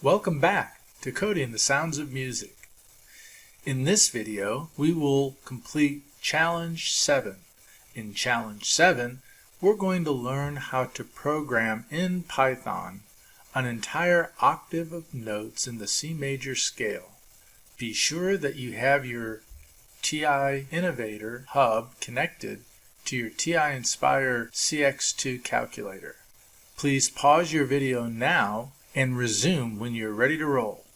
Welcome back to Coding the Sounds of Music. In this video, we will complete Challenge 7. In Challenge 7, we're going to learn how to program in Python an entire octave of notes in the C major scale. Be sure that you have your TI Innovator hub connected to your TI Nspire CX2 calculator. Please pause your video now and resume when you're ready to roll.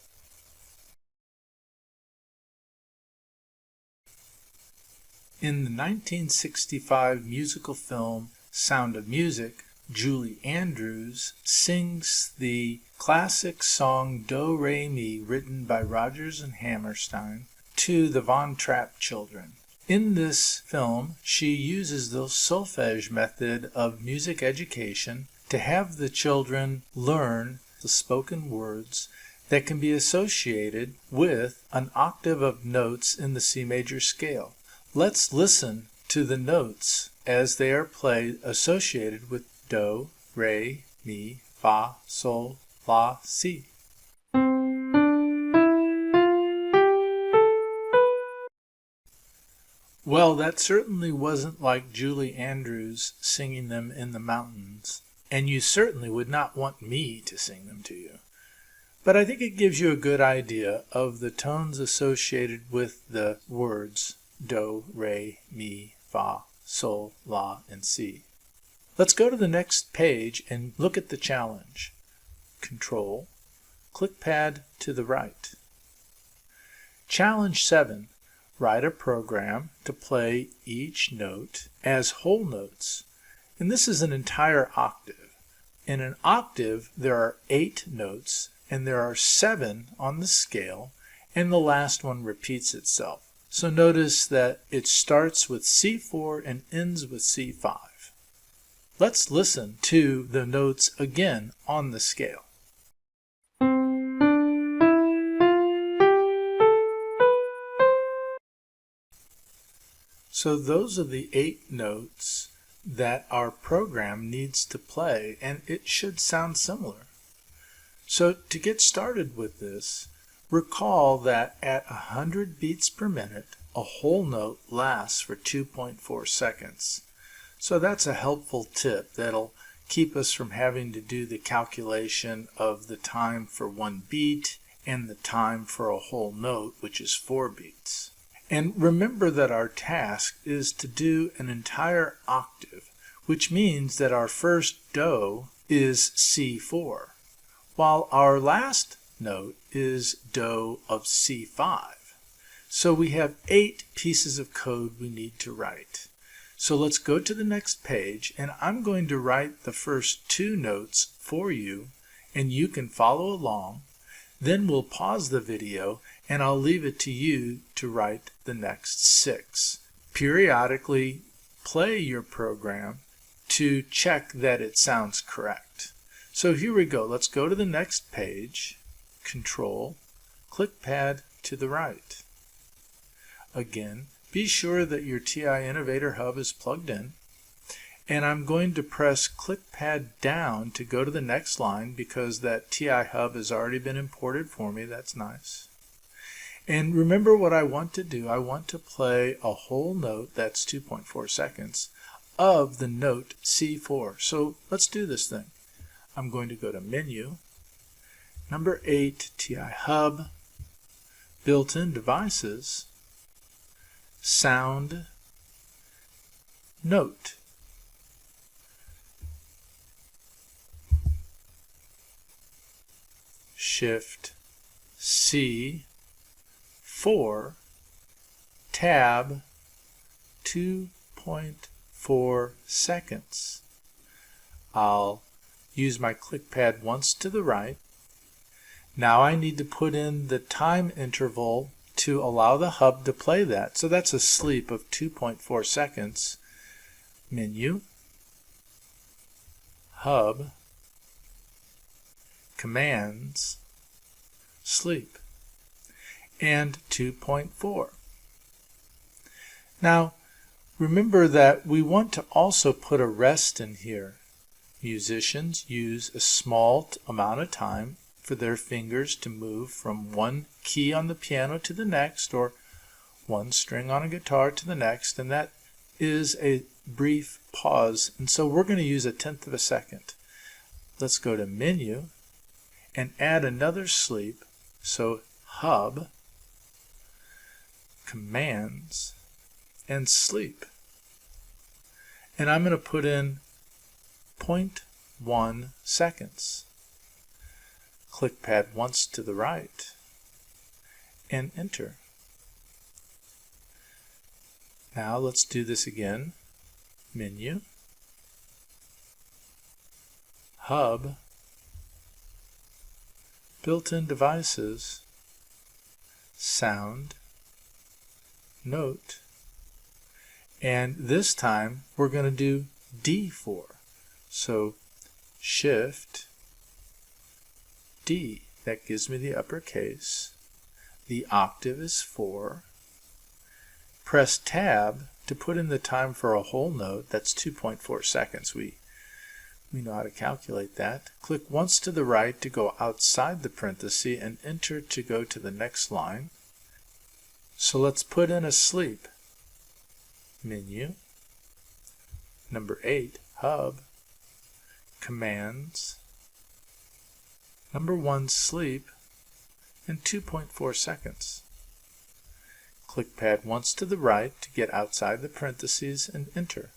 In the 1965 musical film Sound of Music, Julie Andrews sings the classic song Do Re Mi written by Rodgers and Hammerstein to the Von Trapp children. In this film, she uses the solfège method of music education to have the children learn the spoken words that can be associated with an octave of notes in the C major scale. Let's listen to the notes as they are played associated with Do, Re, Mi, Fa, Sol, La, Si. Well, that certainly wasn't like Julie Andrews singing them in the mountains. And you certainly would not want me to sing them to you. But I think it gives you a good idea of the tones associated with the words Do, Re, Mi, Fa, Sol, La, and Si. Let's go to the next page and look at the challenge. Control, ClickPad to the right. Challenge 7. Write a program to play each note as whole notes. And this is an entire octave. In an octave, there are 8 notes, and there are 7 on the scale, and the last one repeats itself. So notice that it starts with C4 and ends with C5. Let's listen to the notes again on the scale. So those are the 8 notes that our program needs to play, and it should sound similar. So to get started with this, recall that at 100 beats per minute, a whole note lasts for 2.4 seconds. So that's a helpful tip that'll keep us from having to do the calculation of the time for one beat and the time for a whole note, which is 4 beats. And remember that our task is to do an entire octave, which means that our first Do is C4, while our last note is Do of C5. So we have 8 pieces of code we need to write. So let's go to the next page, and I'm going to write the first 2 notes for you, and you can follow along. Then we'll pause the video and I'll leave it to you to write the next 6. Periodically play your program to check that it sounds correct. So here we go. Let's go to the next page. Control, ClickPad to the right. Again, be sure that your TI Innovator Hub is plugged in. And I'm going to press ClickPad down to go to the next line because that TI Hub has already been imported for me. That's nice. And remember what I want to do. I want to play a whole note, that's 2.4 seconds, of the note C4. So let's do this thing. I'm going to go to Menu, number 8, TI Hub, Built-in Devices, Sound, Note. Shift C 4 tab 2.4 seconds. I'll use my ClickPad once to the right. Now I need to put in the time interval to allow the hub to play that. So that's a sleep of 2.4 seconds. Menu, Hub, Commands, Sleep, and 2.4. Now remember that we want to also put a rest in here. Musicians use a small amount of time for their fingers to move from one key on the piano to the next, or one string on a guitar to the next, and that is a brief pause. And so we're going to use 1/10 of a second. Let's go to Menu and add another sleep. So Hub, Commands, and Sleep. And I'm going to put in 0.1 seconds. Click Pad once to the right and enter. Now let's do this again. Menu, Hub, Built-in Devices, Sound, Note, and this time we're going to do D4. So Shift D, that gives me the uppercase. The octave is 4. Press Tab to put in the time for a whole note. That's 2.4 seconds. We know how to calculate that. Click once to the right to go outside the parenthesis and enter to go to the next line. So let's put in a sleep. Menu, number 8, Hub, Commands, number 1, Sleep, and 2.4 seconds. Click Pad once to the right to get outside the parentheses and enter.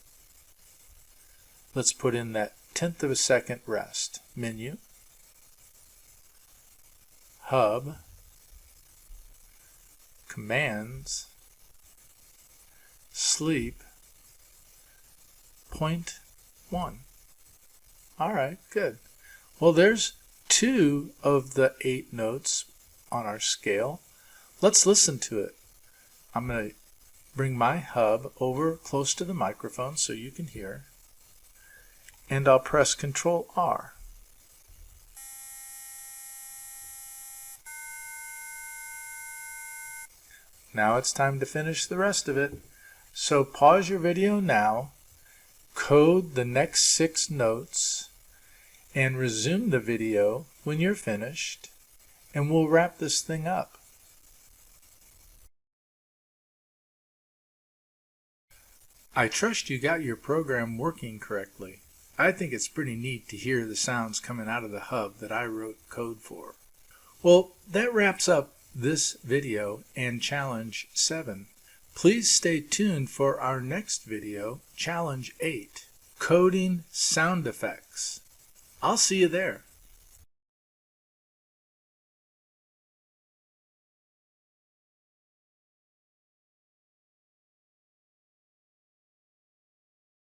Let's put in that 1/10 of a second rest. Menu, Hub, Commands, Sleep, 0.1. Alright, good. Well, there's 2 of the 8 notes on our scale. Let's listen to it. I'm going to bring my hub over close to the microphone so you can hear, and I'll press Control R. Now it's time to finish the rest of it. So pause your video now, code the next 6 notes, and resume the video when you're finished, and we'll wrap this thing up. I trust you got your program working correctly. I think it's pretty neat to hear the sounds coming out of the hub that I wrote code for. Well, that wraps up this video and Challenge 7. Please stay tuned for our next video, Challenge 8, Coding Sound Effects. I'll see you there.